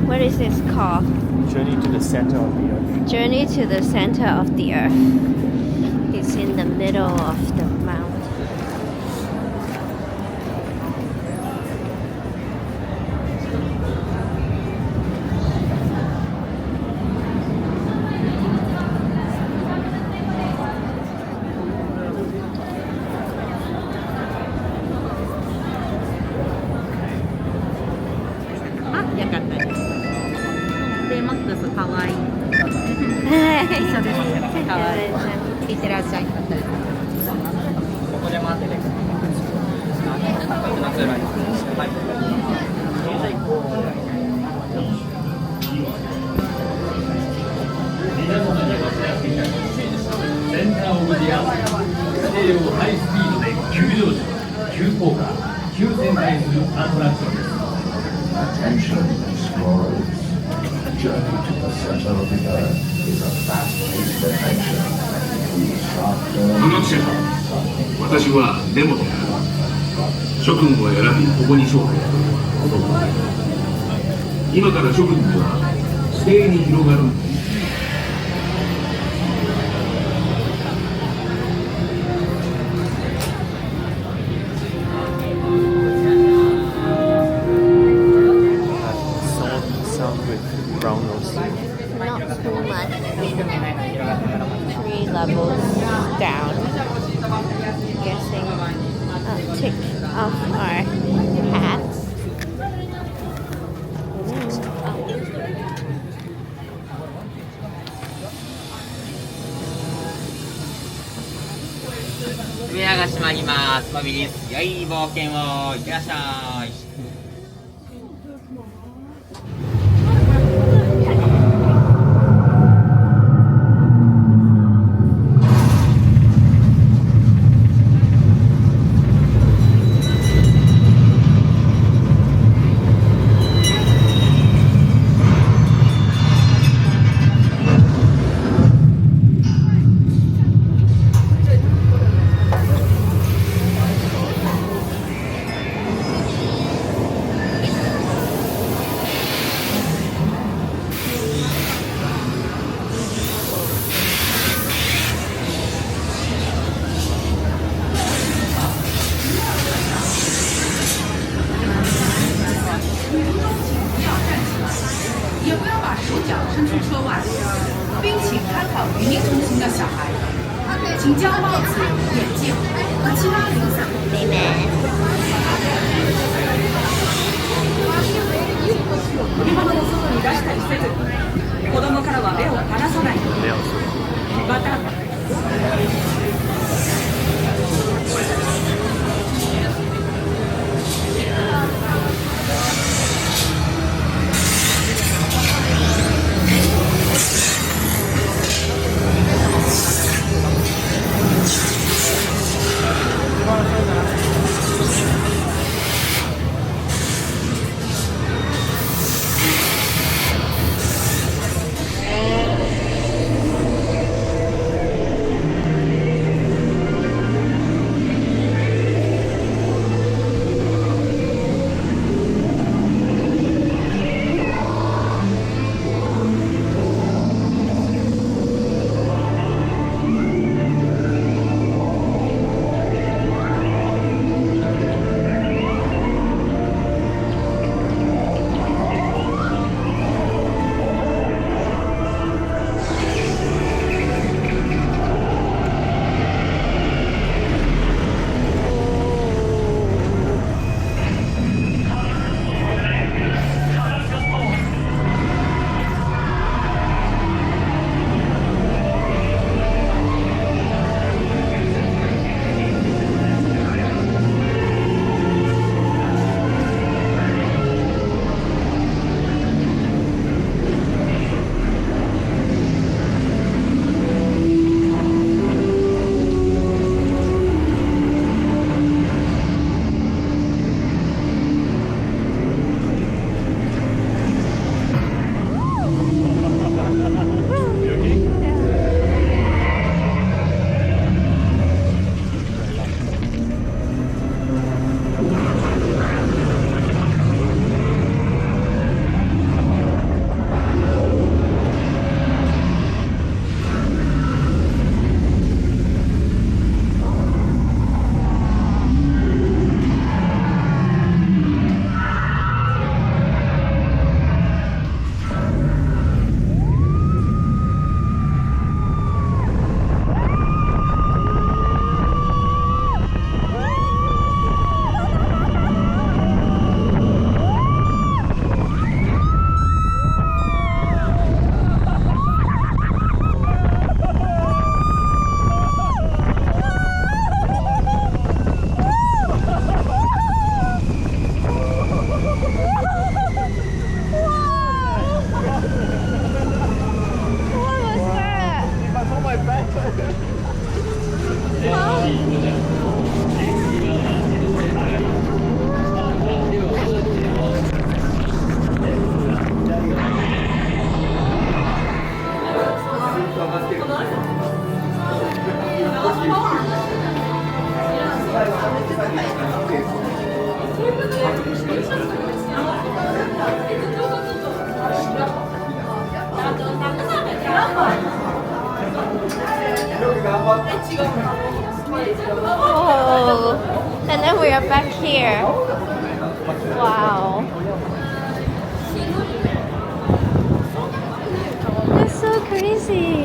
What is this called? Journey to the center of the earth. Journey to the center of the earth. It's in the middle of the mountain. Attention explorers. Journey to the center of the earth is a fast-paced adventure. Through sharp 科学者私は根本だ諸君を選びここに招待する今から諸君には地底に広がる Not too much. 3 levels down. Guessing a tick off our hats. Ooh. 扉が閉まります。ファミリーです。良い冒険をいってらっしゃい。也不要把手脚伸出车外，并请看好与您同行的小孩，请将帽子、眼镜和其他零散物乗り物の外に出したりせず、子供からは目を離さない。また。Oh, and then we are back here. Wow. That's so crazy.